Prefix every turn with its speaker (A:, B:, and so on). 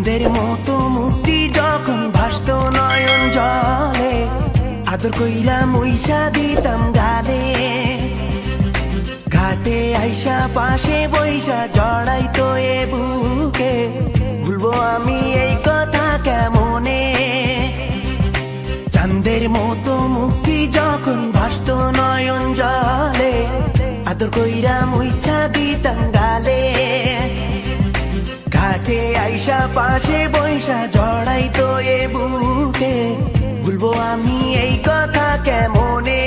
A: চাঁদের মতো মুক্তি যখন ভাসত নয়ন জলে, আদর কইরা মুইসা দিতাম গালে। ঘাটে আইসা পাশে বইসা জড়াইতো এ বুকে, ভুলবো আমি এই কথা কেমনে। চাঁদের মতো মুক্তি যখন ভাসত নয়ন জলে, আদর কইরা মুইসা দিতাম গালে। ঘাটে আইসা পাশে বইসা জড়াইতো এ বুকে, ভুলবো আমি এই কথা কেমনে।